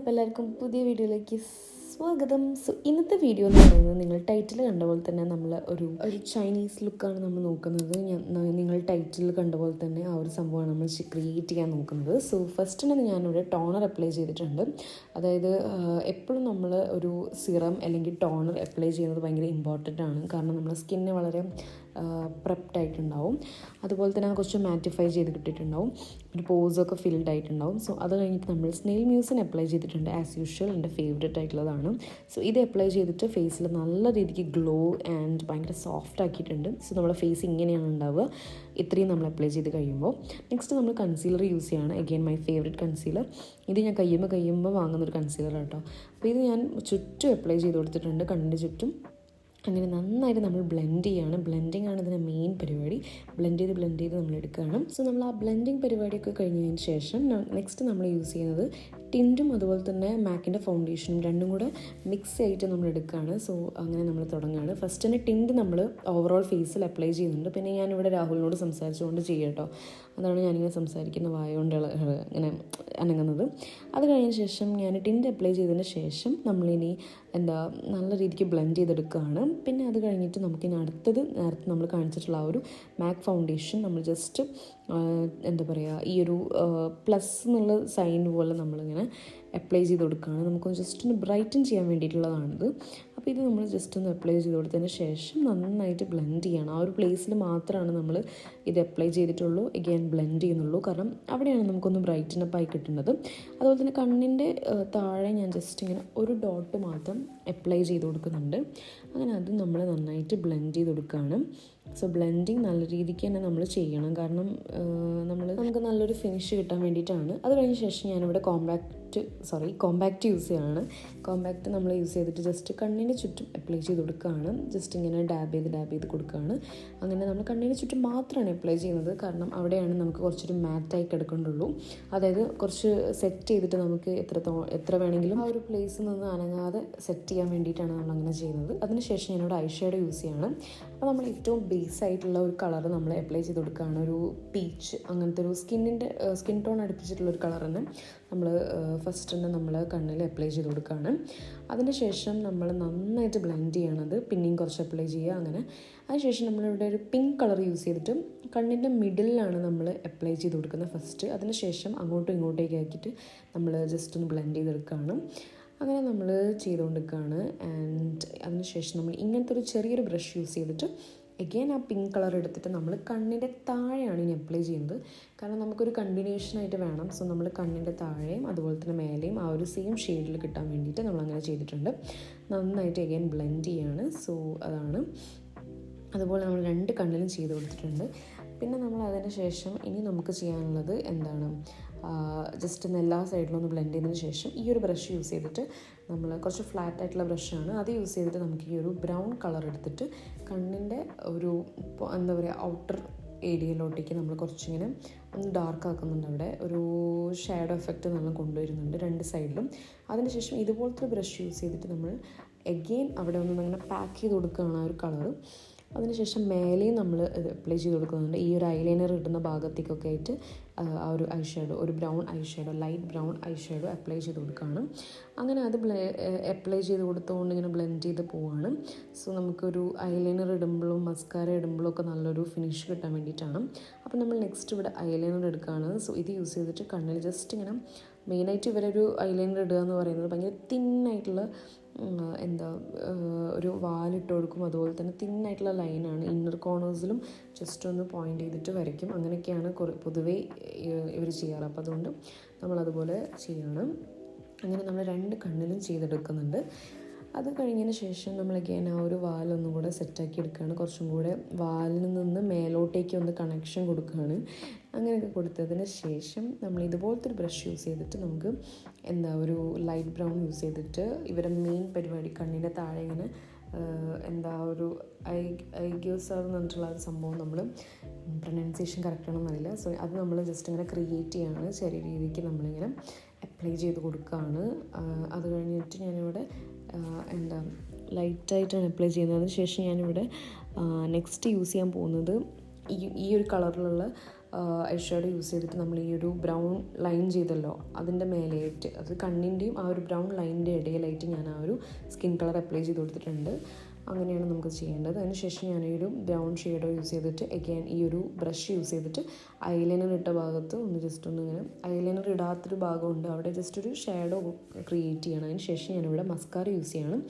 അപ്പോൾ എല്ലാവർക്കും പുതിയ വീഡിയോയിലേക്ക് സ്വാഗതം. സോ ഇന്നത്തെ വീഡിയോ എന്ന് പറയുന്നത് നിങ്ങൾ ടൈറ്റിൽ കണ്ട പോലെ തന്നെ നമ്മൾ ഒരു ചൈനീസ് ലുക്കാണ് നമ്മൾ നോക്കുന്നത്. നിങ്ങൾ ടൈറ്റിൽ കണ്ട പോലെ തന്നെ ആ ഒരു സംഭവമാണ് നമ്മൾ ക്രിയേറ്റ് ചെയ്യാൻ നോക്കുന്നത്. സോ ഫസ്റ്റ് തന്നെ ഞാനിവിടെ ടോണർ അപ്ലൈ ചെയ്തിട്ടുണ്ട്. അതായത് എപ്പോഴും നമ്മൾ ഒരു സിറം അല്ലെങ്കിൽ ടോണർ അപ്ലൈ ചെയ്യുന്നത് ഭയങ്കര ഇമ്പോർട്ടൻ്റ് ആണ്. കാരണം നമ്മുടെ സ്കിന്നെ വളരെ പ്രെപ്ഡ് ആയിട്ടുണ്ടാവും. അതുപോലെ തന്നെ കുറച്ച് മാറ്റിഫൈ ചെയ്ത് കിട്ടിയിട്ടുണ്ടാവും, ഒരു പോസൊക്കെ ഫിൽഡ് ആയിട്ടുണ്ടാവും. സോ അത് കഴിഞ്ഞിട്ട് നമ്മൾ സ്നെയിൽ മ്യൂസിൻ അപ്ലൈ ചെയ്തിട്ടുണ്ട്. ആസ് യൂഷ്വൽ എൻ്റെ ഫേവറേറ്റ് ആയിട്ടുള്ളതാണ്. സോ ഇത് അപ്ലൈ ചെയ്തിട്ട് ഫേസിൽ നല്ല രീതിക്ക് ഗ്ലോ ആൻഡ് ഭയങ്കര സോഫ്റ്റ് ആക്കിയിട്ടുണ്ട്. സോ നമ്മുടെ ഫേസ് ഇങ്ങനെയാണ് ഉണ്ടാവുക ഇത്രയും നമ്മൾ അപ്ലൈ ചെയ്ത് കഴിയുമ്പോൾ. നെക്സ്റ്റ് നമ്മൾ കൺസീലർ യൂസ് ചെയ്യാണ്. Again my favourite concealer. ഇത് ഞാൻ കഴിയുമ്പോൾ വാങ്ങുന്നൊരു കൺസീലർ കേട്ടോ. അപ്പോൾ ഇത് ഞാൻ ചുറ്റും അപ്ലൈ ചെയ്ത് കൊടുത്തിട്ടുണ്ട്, കണ്ണിൻ്റെ ചുറ്റും. അങ്ങനെ നന്നായിട്ട് നമ്മൾ ബ്ലെൻഡ് ചെയ്യുകയാണ്. ബ്ലെൻഡിങ് ആണ് ഇതിൻ്റെ മെയിൻ പരിപാടി. ബ്ലെൻഡ് ചെയ്ത് നമ്മൾ എടുക്കുകയാണ്. സോ നമ്മൾ ആ ബ്ലെൻഡിങ് പരിപാടിയൊക്കെ കഴിഞ്ഞതിന് ശേഷം നെക്സ്റ്റ് നമ്മൾ യൂസ് ചെയ്യുന്നത് ടിൻറ്റും അതുപോലെ തന്നെ മാക്കിൻ്റെ ഫൗണ്ടേഷനും രണ്ടും കൂടെ മിക്സ് ആയിട്ട് നമ്മൾ എടുക്കുകയാണ്. സോ അങ്ങനെ നമ്മൾ തുടങ്ങുകയാണ്. ഫസ്റ്റ് തന്നെ ടിൻറ്റ് നമ്മൾ ഓവറോൾ ഫേസിൽ അപ്ലൈ ചെയ്യുന്നുണ്ട്. പിന്നെ ഞാനിവിടെ രാഹുലിനോട് സംസാരിച്ചുകൊണ്ട് ചെയ്യാം കേട്ടോ. അതാണ് ഞാനിങ്ങനെ സംസാരിക്കുന്ന വായ കൊണ്ട് ഇങ്ങനെ അനങ്ങുന്നത്. അത് കഴിഞ്ഞ ശേഷം ഞാൻ ടിൻറ്റ് അപ്ലൈ ചെയ്തതിന് ശേഷം നമ്മളിനി നല്ല രീതിക്ക് ബ്ലെൻഡ് ചെയ്തെടുക്കുകയാണ്. പിന്നെ അത് കഴിഞ്ഞിട്ട് നമുക്കിനി അടുത്തത് നേരത്തെ നമ്മൾ കാണിച്ചിട്ടുള്ള ആ ഒരു മാക് ഫൗണ്ടേഷൻ നമ്മൾ ജസ്റ്റ് ഈ ഒരു പ്ലസ് എന്നുള്ള സൈൻ പോലെ നമ്മളിങ്ങനെ അപ്ലൈ ചെയ്ത് കൊടുക്കുകയാണ്. നമുക്കൊന്ന് ജസ്റ്റ് ഒന്ന് ബ്രൈറ്റൻ ചെയ്യാൻ വേണ്ടിയിട്ടുള്ളതാണിത്. അപ്പോൾ ഇത് നമ്മൾ ജസ്റ്റ് ഒന്ന് അപ്ലൈ ചെയ്ത് കൊടുത്തതിന് ശേഷം നന്നായിട്ട് ബ്ലെൻഡ് ചെയ്യണം. ആ ഒരു പ്ലേസിൽ മാത്രമാണ് നമ്മൾ ഇത് അപ്ലൈ ചെയ്തിട്ടുള്ളൂ. എഗെയിൻ ബ്ലെൻഡ് ചെയ്യുന്നുള്ളൂ. കാരണം അവിടെയാണ് നമുക്കൊന്ന് ബ്രൈറ്റൻ അപ്പ് ആയി കിട്ടുന്നത്. അതുപോലെ തന്നെ കണ്ണിൻ്റെ താഴെ ഞാൻ ജസ്റ്റ് ഇങ്ങനെ ഒരു ഡോട്ട് മാത്രം അപ്ലൈ ചെയ്ത് കൊടുക്കുന്നുണ്ട്. അങ്ങനെ അത് നമ്മൾ നന്നായിട്ട് ബ്ലെൻഡ് ചെയ്ത് കൊടുക്കുകയാണ്. സോ ബ്ലെൻഡിങ് നല്ല രീതിക്ക് തന്നെ നമ്മൾ ചെയ്യണം. കാരണം നമുക്ക് നല്ലൊരു ഫിനിഷ് കിട്ടാൻ വേണ്ടിയിട്ടാണ്. അത് കഴിഞ്ഞ ശേഷം ഞാനിവിടെ കോമ്പാക്റ്റ് യൂസ് ചെയ്യാണ്. കോമ്പാക്റ്റ് നമ്മൾ യൂസ് ചെയ്തിട്ട് ജസ്റ്റ് കണ്ണിൻ്റെ ചുറ്റും അപ്ലൈ ചെയ്ത് കൊടുക്കുകയാണ്. ജസ്റ്റ് ഇങ്ങനെ ഡാബ് ചെയ്ത് കൊടുക്കുകയാണ്. അങ്ങനെ നമ്മൾ കണ്ണിന് ചുറ്റും മാത്രമാണ് അപ്ലൈ ചെയ്യുന്നത്. കാരണം അവിടെയാണ് നമുക്ക് കുറച്ചൊരു മാറ്റായി കിടക്കേണ്ടുള്ളൂ. അതായത് കുറച്ച് സെറ്റ് ചെയ്തിട്ട് നമുക്ക് എത്ര വേണമെങ്കിലും ആ ഒരു പ്ലേസിൽ നിന്ന് അനങ്ങാതെ സെറ്റ് ചെയ്യാൻ വേണ്ടിയിട്ടാണ് നമ്മൾ അങ്ങനെ ചെയ്യുന്നത്. അതിനുശേഷം ഞാനിവിടെ ഐ ഷാഡോ യൂസ് ചെയ്യണം. അപ്പോൾ നമ്മൾ ഏറ്റവും ബേസ് ആയിട്ടുള്ള ഒരു കളർ നമ്മൾ അപ്ലൈ ചെയ്ത് കൊടുക്കുകയാണ്. ഒരു പീച്ച് അങ്ങനത്തെ ഒരു സ്കിൻ ടോൺ അടുപ്പിച്ചിട്ടുള്ള ഒരു കളർ തന്നെ നമ്മൾ ഫസ്റ്റ് തന്നെ നമ്മൾ കണ്ണിൽ അപ്ലൈ ചെയ്ത് കൊടുക്കുകയാണ്. അതിനുശേഷം നമ്മൾ നന്നായിട്ട് ബ്ലെൻഡ് ചെയ്യണത്, പിന്നെയും കുറച്ച് അപ്ലൈ ചെയ്യുക. അങ്ങനെ അതിനുശേഷം നമ്മളിവിടെ ഒരു പിങ്ക് കളർ യൂസ് ചെയ്തിട്ട് കണ്ണിൻ്റെ മിഡിലാണ് നമ്മൾ അപ്ലൈ ചെയ്ത് കൊടുക്കുന്നത് ഫസ്റ്റ്. അതിനുശേഷം അങ്ങോട്ടും ഇങ്ങോട്ടേക്ക് ആക്കിയിട്ട് നമ്മൾ ജസ്റ്റ് ഒന്ന് ബ്ലെൻഡ് ചെയ്തെടുക്കുകയാണ്. അങ്ങനെ നമ്മൾ ചെയ്തുകൊണ്ടിരിക്കുകയാണ്. ആൻഡ് അതിനുശേഷം നമ്മൾ ഇങ്ങനത്തെ ഒരു ചെറിയൊരു ബ്രഷ് യൂസ് ചെയ്തിട്ട് എഗെയിൻ ആ പിങ്ക് കളർ എടുത്തിട്ട് നമ്മൾ കണ്ണിൻ്റെ താഴെയാണ് ഇനി അപ്ലൈ ചെയ്യുന്നത്. കാരണം നമുക്കൊരു കമ്പിനേഷനായിട്ട് വേണം. സോ നമ്മൾ കണ്ണിൻ്റെ താഴെയും അതുപോലെ തന്നെ മേലെയും ആ ഒരു സെയിം ഷെയ്ഡിൽ കിട്ടാൻ വേണ്ടിയിട്ട് നമ്മളങ്ങനെ ചെയ്തിട്ടുണ്ട്. നന്നായിട്ട് എഗെയിൻ ബ്ലെൻഡ് ചെയ്യാണ്. സോ അതാണ്. അതുപോലെ നമ്മൾ രണ്ട് കണ്ണിലും ചെയ്ത് കൊടുത്തിട്ടുണ്ട്. പിന്നെ നമ്മൾ അതിന് ശേഷം ഇനി നമുക്ക് ചെയ്യാനുള്ളത് ജസ്റ്റ് ഒന്ന് എല്ലാ സൈഡിലും ഒന്ന് ബ്ലെൻഡ് ചെയ്തതിന് ശേഷം ഈ ഒരു ബ്രഷ് യൂസ് ചെയ്തിട്ട് നമ്മൾ കുറച്ച് ഫ്ലാറ്റ് ആയിട്ടുള്ള ബ്രഷാണ്, അത് യൂസ് ചെയ്തിട്ട് നമുക്ക് ഈ ഒരു ബ്രൗൺ കളർ എടുത്തിട്ട് കണ്ണിൻ്റെ ഒരു ഔട്ടർ ഏരിയയിലോട്ടേക്ക് നമ്മൾ കുറച്ചിങ്ങനെ ഒന്ന് ഡാർക്ക് ആക്കുന്നുണ്ട്. അവിടെ ഒരു ഷാഡോ എഫക്റ്റ് നമ്മൾ കൊണ്ടുവരുന്നുണ്ട് രണ്ട് സൈഡിലും. അതിനുശേഷം ഇതുപോലത്തെ ബ്രഷ് യൂസ് ചെയ്തിട്ട് നമ്മൾ എഗെയിൻ അവിടെ ഒന്ന് അങ്ങനെ പാക്ക് ചെയ്ത് കൊടുക്കുകയാണ് ആ ഒരു കളർ. അതിനുശേഷം മേലെയും നമ്മൾ ഇത് അപ്ലൈ ചെയ്ത് കൊടുക്കുന്നുണ്ട്. ഈ ഒരു ഐലൈനർ ഇടുന്ന ഭാഗത്തേക്കൊക്കെ ആയിട്ട് ആ ഒരു ഐ ഷാഡോ, ഒരു brown I shadow, light brown I shadow apply ചെയ്ത് കൊടുക്കുകയാണ്. അങ്ങനെ അത് അപ്ലൈ ചെയ്ത് കൊടുത്തുകൊണ്ട് ഇങ്ങനെ ബ്ലെൻഡ് ചെയ്ത് പോവുകയാണ്. സോ നമുക്കൊരു ഐലൈനർ ഇടുമ്പോഴും മസ്കാര ഇടുമ്പോഴും ഒക്കെ നല്ലൊരു ഫിനിഷ് കിട്ടാൻ വേണ്ടിയിട്ടാണ്. അപ്പോൾ നമ്മൾ നെക്സ്റ്റ് ഇവിടെ ഐലൈനർ എടുക്കുകയാണ്. സോ ഇത് യൂസ് ചെയ്തിട്ട് കണ്ണിൽ ജസ്റ്റ് ഇങ്ങനെ മെയിനായിട്ട് ഇവരൊരു ഐലൈനർ ഇടുക എന്ന് പറയുന്നത് ഭയങ്കര തിന്നായിട്ടുള്ള ഒരു വാലിട്ട് കൊടുക്കും. അതുപോലെ തന്നെ തിന്നായിട്ടുള്ള ലൈനാണ്. ഇന്നർ കോർണേഴ്സിലും ജസ്റ്റ് ഒന്ന് പോയിൻ്റ് ചെയ്തിട്ട് വരയ്ക്കും. അങ്ങനെയൊക്കെയാണ് പൊതുവേ ഇവർ ചെയ്യാറ്. അപ്പോൾ അതുകൊണ്ട് നമ്മളതുപോലെ ചെയ്യണം. അങ്ങനെ നമ്മൾ രണ്ട് കണ്ണിലും ചെയ്തെടുക്കുന്നുണ്ട്. അത് കഴിഞ്ഞതിന് ശേഷം നമ്മൾ അഗെയിൻ ആ ഒരു വാലൊന്നും കൂടെ സെറ്റാക്കി എടുക്കുകയാണ്. കുറച്ചും കൂടെ വാലിൽ നിന്ന് മേലോട്ടേക്ക് ഒന്ന് കണക്ഷൻ കൊടുക്കുകയാണ്. അങ്ങനെയൊക്കെ കൊടുത്തതിന് ശേഷം നമ്മൾ ഇതുപോലത്തെ ഒരു ബ്രഷ് യൂസ് ചെയ്തിട്ട് നമുക്ക് ഒരു ലൈറ്റ് ബ്രൗൺ യൂസ് ചെയ്തിട്ട് ഇവരുടെ മെയിൻ പരിപാടി കണ്ണിൻ്റെ താഴെ ഇങ്ങനെ ഒരു ഐഗ്യോസർ എന്ന് പറഞ്ഞിട്ടുള്ള ഒരു സംഭവം, നമ്മൾ പ്രൊനൗൺസിയേഷൻ കറക്റ്റാണെന്ന് അറിയില്ല. സോ അത് നമ്മൾ ജസ്റ്റ് ഇങ്ങനെ ക്രിയേറ്റ് ചെയ്യാണ്. ചെറിയ രീതിക്ക് നമ്മളിങ്ങനെ അപ്ലൈ ചെയ്ത് കൊടുക്കുകയാണ്. അത് കഴിഞ്ഞിട്ട് ഞാനിവിടെ ലൈറ്റായിട്ടാണ് അപ്ലൈ ചെയ്യുന്നത്. അതിന് ശേഷം ഞാനിവിടെ നെക്സ്റ്റ് യൂസ് ചെയ്യാൻ പോകുന്നത് ഈ ഒരു കളറിലുള്ള ഐ ഷാഡോ യൂസ് ചെയ്തിട്ട് നമ്മൾ ഈ ഒരു ബ്രൗൺ ലൈൻ ചെയ്തല്ലോ അതിൻ്റെ മേലെയായിട്ട്, അത് കണ്ണിൻ്റെയും ആ ഒരു ബ്രൗൺ ലൈനിൻ്റെ ഇടയിലായിട്ട് ഞാൻ ആ ഒരു സ്കിൻ കളർ അപ്ലൈ ചെയ്ത് കൊടുത്തിട്ടുണ്ട്. അങ്ങനെയാണ് നമുക്ക് ചെയ്യേണ്ടത്. അതിനുശേഷം ഞാൻ ഈ ഒരു ബ്രൗൺ ഷെയ്ഡോ യൂസ് ചെയ്തിട്ട് അഗൈൻ ഈ ഒരു ബ്രഷ് യൂസ് ചെയ്തിട്ട് ഐലൈനർ ഇട്ട ഭാഗത്ത് ഒന്ന് ജസ്റ്റ് ഒന്ന് ഇങ്ങനെ, ഐലൈനർ ഇടാത്തൊരു ഭാഗമുണ്ട് അവിടെ ജസ്റ്റ് ഒരു ഷാഡോ ക്രിയേറ്റ് ചെയ്യണം. അതിന് ശേഷം ഞാനിവിടെ മസ്കാര യൂസ് ചെയ്യണം.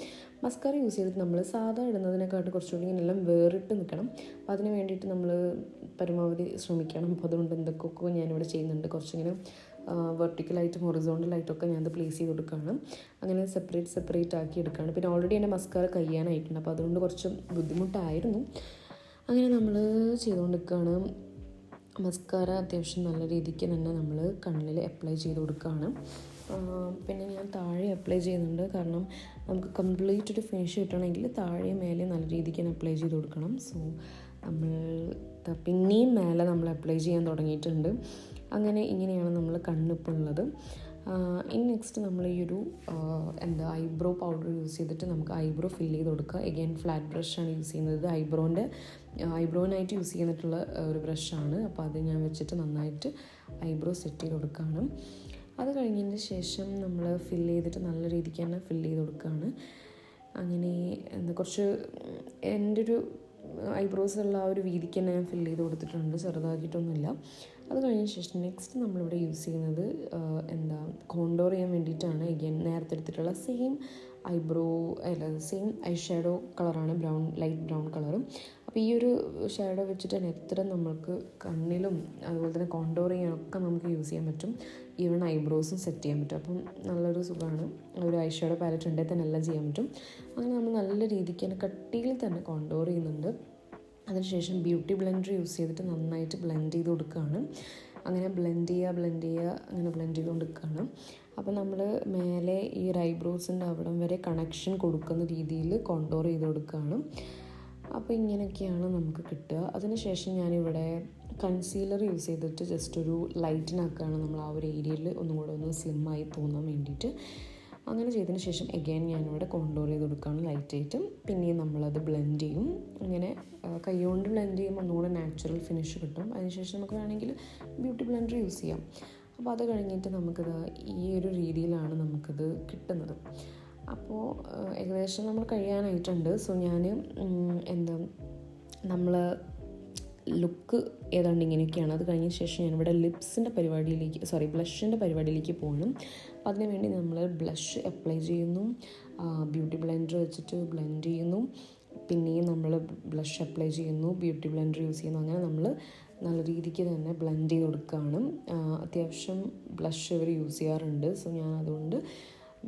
മസ്കാര യൂസ് ചെയ്തിട്ട് നമ്മൾ സാധാ ഇടുന്നതിനെക്കാട്ട് കുറച്ചുകൂടി ഇങ്ങനെ എല്ലാം വേറിട്ട് നിൽക്കണം. അപ്പോൾ അതിന് വേണ്ടിയിട്ട് നമ്മൾ പരമാവധി ശ്രമിക്കണം. അപ്പോൾ അതുകൊണ്ട് എന്തൊക്കെയൊക്കെ ഞാനിവിടെ ചെയ്യുന്നുണ്ട്. കുറച്ചിങ്ങനെ വെർട്ടിക്കലായിട്ടും ഹൊറിസോണ്ടലായിട്ടൊക്കെ ഞാനത് പ്ലേസ് ചെയ്ത് കൊടുക്കുകയാണ്. അങ്ങനെ സെപ്പറേറ്റ് ആക്കി എടുക്കുകയാണ്. പിന്നെ ഓൾറെഡി എൻ്റെ മസ്കാര കഴിയാനായിട്ടുണ്ട്, അപ്പോൾ അതുകൊണ്ട് കുറച്ച് ബുദ്ധിമുട്ടായിരുന്നു. അങ്ങനെ നമ്മൾ ചെയ്തുകൊണ്ടിരിക്കുകയാണ്. മസ്കാര അത്യാവശ്യം നല്ല രീതിക്ക് തന്നെ നമ്മൾ കണ്ണിൽ അപ്ലൈ ചെയ്ത് കൊടുക്കുകയാണ്. പിന്നെ ഞാൻ താഴെ അപ്ലൈ ചെയ്യുന്നുണ്ട്, കാരണം നമുക്ക് കംപ്ലീറ്റ് ഒരു ഫിനിഷ് കിട്ടണമെങ്കിൽ താഴെ മേലെ നല്ല രീതിക്ക് തന്നെ അപ്ലൈ ചെയ്ത് കൊടുക്കണം. സോ നമ്മൾ പിന്നെയും മേലെ നമ്മൾ അപ്ലൈ ചെയ്യാൻ തുടങ്ങിയിട്ടുണ്ട്. അങ്ങനെ ഇങ്ങനെയാണ് നമ്മൾ കണ്ണിപ്പോൾ ഉള്ളത്. ഇനി നെക്സ്റ്റ് നമ്മൾ ഈ ഒരു ഐബ്രോ പൗഡർ യൂസ് ചെയ്തിട്ട് നമുക്ക് ഐബ്രോ ഫില്ല് ചെയ്ത് കൊടുക്കുക. എഗെയിൻ ഫ്ലാറ്റ് ബ്രഷാണ് യൂസ് ചെയ്യുന്നത്. ഐബ്രോനായിട്ട് യൂസ് ചെയ്തിട്ടുള്ള ഒരു ബ്രഷാണ്. അപ്പോൾ അത് ഞാൻ വെച്ചിട്ട് നന്നായിട്ട് ഐബ്രോ സെറ്റ് ചെയ്ത് കൊടുക്കുകയാണ്. അത് കഴിഞ്ഞതിന് ശേഷം നമ്മൾ ഫില്ല് ചെയ്തിട്ട് നല്ല രീതിക്ക് തന്നെ ഫില്ല് ചെയ്ത് കൊടുക്കുകയാണ്. അങ്ങനെ കുറച്ച് എൻ്റെ ഒരു ഐബ്രോസുള്ള ആ ഒരു വീതിക്ക് തന്നെ ഞാൻ ഫില്ല് ചെയ്ത് കൊടുത്തിട്ടുണ്ട്, ചെറുതാക്കിയിട്ടൊന്നുമില്ല. അത് കഴിഞ്ഞ ശേഷം നെക്സ്റ്റ് നമ്മളിവിടെ യൂസ് ചെയ്യുന്നത് കോണ്ടോർ ചെയ്യാൻ വേണ്ടിയിട്ടാണ്. എഗെയിൻ നേരത്തെ എടുത്തിട്ടുള്ള സെയിം ഐ ഷാഡോ കളറാണ്, ലൈറ്റ് ബ്രൗൺ കളറും. അപ്പോൾ ഈ ഒരു ഷാഡോ വെച്ചിട്ട് തന്നെ എത്ര നമുക്ക് കണ്ണിലും അതുപോലെ തന്നെ കോണ്ടോർ ചെയ്യാനൊക്കെ നമുക്ക് യൂസ് ചെയ്യാൻ പറ്റും. ഈവൺ ഐബ്രോസും സെറ്റ് ചെയ്യാൻ പറ്റും. അപ്പം നല്ലൊരു സുഖമാണ്. ഒരു ഐ ഷാഡോ പാലറ്റ് ഉണ്ടെങ്കിൽ തന്നെ എല്ലാം ചെയ്യാൻ പറ്റും. അങ്ങനെ നമ്മൾ നല്ല രീതിക്ക് തന്നെ കട്ടിയിൽ തന്നെ കോണ്ടോർ ചെയ്യുന്നുണ്ട്. അതിനുശേഷം ബ്യൂട്ടി ബ്ലെൻഡർ യൂസ് ചെയ്തിട്ട് നന്നായിട്ട് ബ്ലെൻഡ് ചെയ്ത് കൊടുക്കുകയാണ്. അങ്ങനെ ബ്ലെൻഡ് ചെയ്യുക അങ്ങനെ ബ്ലെൻഡ് ചെയ്ത് കൊടുക്കുകയാണ്. അപ്പോൾ നമ്മൾ മേലെ ഈ ഐബ്രോസിൻ്റെ അവിടം വരെ കണക്ഷൻ കൊടുക്കുന്ന രീതിയിൽ കോണ്ടോർ ചെയ്ത് കൊടുക്കുകയാണ്. അപ്പോൾ ഇങ്ങനെയൊക്കെയാണ് നമുക്ക് കിട്ടുക. അതിനുശേഷം ഞാനിവിടെ കൺസീലർ യൂസ് ചെയ്തിട്ട് ജസ്റ്റ് ഒരു ലൈറ്റിനാക്കുകയാണ് നമ്മൾ ആ ഒരു ഏരിയയിൽ ഒന്നും കൂടെ ഒന്ന് സ്ലിമ്മായി തോന്നാൻ വേണ്ടിയിട്ട്. അങ്ങനെ ചെയ്തതിന് ശേഷം എഗെയിൻ ഞാനിവിടെ കോണ്ടോർ ചെയ്ത് കൊടുക്കുകയാണ് ലൈറ്റായിട്ട്. പിന്നെയും നമ്മളത് ബ്ലെൻഡ് ചെയ്യും. അങ്ങനെ കൈകൊണ്ട് ബ്ലെൻഡ് ചെയ്യുമ്പോൾ ഒന്നുകൂടെ നാച്ചുറൽ ഫിനിഷ് കിട്ടും. അതിനുശേഷം നമുക്ക് വേണമെങ്കിൽ ബ്യൂട്ടി ബ്ലെൻഡർ യൂസ് ചെയ്യാം. അപ്പോൾ അത് കഴിഞ്ഞിട്ട് നമുക്കിത് ഈ ഒരു രീതിയിലാണ് നമുക്കിത് കിട്ടുന്നത്. അപ്പോൾ ഏകദേശം നമ്മൾ കഴിയാനായിട്ടുണ്ട്. സോ ഞാൻ നമ്മൾ ലുക്ക് ഏതാണ്ട് ഇങ്ങനെയൊക്കെയാണ്. അത് കഴിഞ്ഞ ശേഷം ഞാനിവിടെ ബ്ലഷിൻ്റെ പരിപാടിയിലേക്ക് പോകണം. അപ്പോൾ അതിന് വേണ്ടി നമ്മൾ ബ്ലഷ് അപ്ലൈ ചെയ്യുന്നു, ബ്യൂട്ടി ബ്ലെൻഡർ വെച്ചിട്ട് ബ്ലെൻഡ് ചെയ്യുന്നു, പിന്നെയും നമ്മൾ ബ്ലഷ് അപ്ലൈ ചെയ്യുന്നു, ബ്യൂട്ടി ബ്ലെൻഡർ യൂസ് ചെയ്യുന്നു. അങ്ങനെ നമ്മൾ നല്ല രീതിക്ക് തന്നെ ബ്ലെൻഡ് ചെയ്ത് കൊടുക്കുകയാണ്. അത്യാവശ്യം ബ്ലഷ് ഇവർ യൂസ് ചെയ്യാറുണ്ട്. സോ ഞാൻ അതുകൊണ്ട്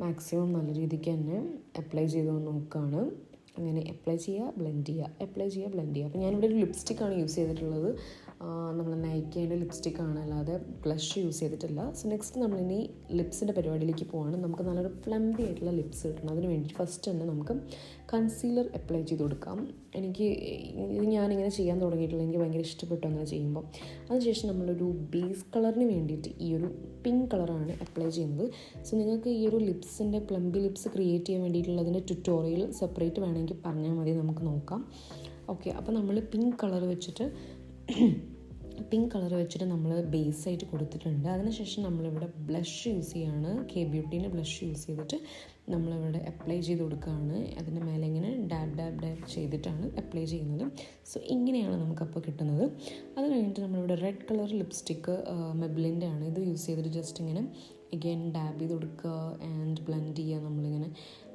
മാക്സിമം നല്ല രീതിക്ക് തന്നെ അപ്ലൈ ചെയ്ത് നോക്കുകയാണ്. അങ്ങനെ അപ്ലൈ ചെയ്യുക, ബ്ലെൻഡ് ചെയ്യുക. അപ്പോൾ ഞാനിവിടെ ഒരു ലിപ്സ്റ്റിക്കാണ് യൂസ് ചെയ്തിട്ടുള്ളത്. നമ്മൾ നൈക്കയുടെ ലിപ്സ്റ്റിക്കാണ്, അല്ലാതെ ബ്ലഷ് യൂസ് ചെയ്തിട്ടില്ല. സോ നെക്സ്റ്റ് നമ്മളിനി ലിപ്സിൻ്റെ പരിപാടിയിലേക്ക് പോവാണ്. നമുക്ക് നല്ലൊരു പ്ലംബി ആയിട്ടുള്ള ലിപ്സ് കിട്ടണം. അതിന് വേണ്ടി ഫസ്റ്റ് തന്നെ നമുക്ക് കൺസീലർ അപ്ലൈ ചെയ്ത് കൊടുക്കാം. ഞാനിങ്ങനെ ചെയ്യാൻ തുടങ്ങിയിട്ടുള്ള എനിക്ക് ഭയങ്കര ഇഷ്ടപ്പെട്ടു അങ്ങനെ ചെയ്യുമ്പോൾ. അതിനുശേഷം നമ്മളൊരു ബേസ് കളറിന് വേണ്ടിയിട്ട് ഈ ഒരു പിങ്ക് കളറാണ് അപ്ലൈ ചെയ്യുന്നത്. സോ നിങ്ങൾക്ക് ഈ ഒരു ലിപ്സിൻ്റെ പ്ലംബി ലിപ്സ് ക്രിയേറ്റ് ചെയ്യാൻ വേണ്ടിയിട്ടുള്ളതിൻ്റെ ട്യൂട്ടോറിയൽ സെപ്പറേറ്റ് വേണമെങ്കിൽ പറഞ്ഞാൽ മതി, നമുക്ക് നോക്കാം. ഓക്കെ, അപ്പോൾ നമ്മൾ പിങ്ക് കളർ വെച്ചിട്ട് നമ്മൾ ബേസായിട്ട് കൊടുത്തിട്ടുണ്ട്. അതിനുശേഷം നമ്മളിവിടെ ബ്ലഷ് യൂസ് ചെയ്യുകയാണ്. K-Beautyൻ്റെ ബ്ലഷ് യൂസ് ചെയ്തിട്ട് നമ്മളിവിടെ അപ്ലൈ ചെയ്ത് കൊടുക്കുകയാണ്. അതിൻ്റെ മേലെ ഇങ്ങനെ ഡാബ് ചെയ്തിട്ടാണ് അപ്ലൈ ചെയ്യുന്നത്. സോ ഇങ്ങനെയാണ് നമുക്കപ്പോൾ കിട്ടുന്നത്. അത് കഴിഞ്ഞിട്ട് നമ്മളിവിടെ റെഡ് കളർ ലിപ്സ്റ്റിക്ക് മെബ്ലിൻ്റെ ആണ്. ഇത് യൂസ് ചെയ്തിട്ട് ജസ്റ്റ് ഇങ്ങനെ എഗെയിൻ ഡാബ് ചെയ്ത് കൊടുക്കുക ആൻഡ് ബ്ലെൻഡ് ചെയ്യുക. നമ്മളിങ്ങനെ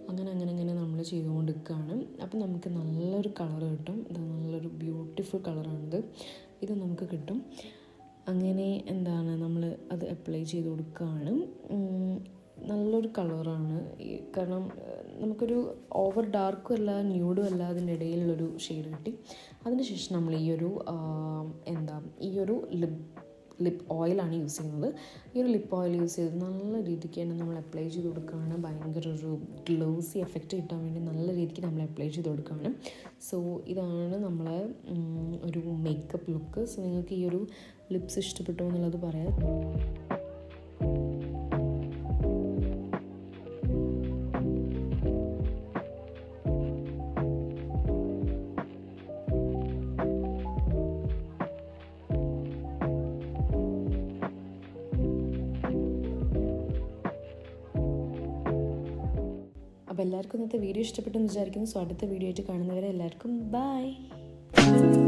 അങ്ങനെ നമ്മൾ ചെയ്തുകൊണ്ടിരിക്കുകയാണ്. അപ്പം നമുക്ക് നല്ലൊരു കളർ കിട്ടും. ഇത് നല്ലൊരു ബ്യൂട്ടിഫുൾ കളറാണിത്. ഇത് നമുക്ക് കിട്ടും. അങ്ങനെ നമ്മൾ അത് അപ്ലൈ ചെയ്ത് കൊടുക്കുകയാണ്. നല്ലൊരു കളറാണ്, കാരണം നമുക്കൊരു ഓവർ ഡാർക്കും അല്ല ന്യൂഡും അല്ല, അതിൻ്റെ ഇടയിലുള്ളൊരു ഷെയ്ഡ് കിട്ടി. അതിനുശേഷം നമ്മൾ ഈ ഒരു ലിപ്പ് ഓയിലാണ് യൂസ് ചെയ്യുന്നത്. ഈ ഒരു ലിപ്പ് ഓയിൽ യൂസ് ചെയ്ത് നല്ല രീതിക്ക് തന്നെ നമ്മൾ അപ്ലൈ ചെയ്ത് കൊടുക്കുകയാണ്. ഭയങ്കര ഒരു ഗ്ലോസി എഫക്റ്റ് കിട്ടാൻ വേണ്ടി നല്ല രീതിക്ക് നമ്മൾ അപ്ലൈ ചെയ്ത് കൊടുക്കുകയാണ്. സോ ഇതാണ് നമ്മളെ ഒരു മേക്കപ്പ് ലുക്ക്. സോ നിങ്ങൾക്ക് ഈ ഒരു ലിപ്സ് ഇഷ്ടപ്പെട്ടോ എന്നുള്ളത് പറയാം. അപ്പോൾ എല്ലാവർക്കും ഇന്നത്തെ വീഡിയോ ഇഷ്ടപ്പെട്ടെന്ന് വിചാരിക്കുന്നു. സോ അടുത്ത വീഡിയോ ആയിട്ട് കാണുന്നവരെ എല്ലാവർക്കും ബൈ.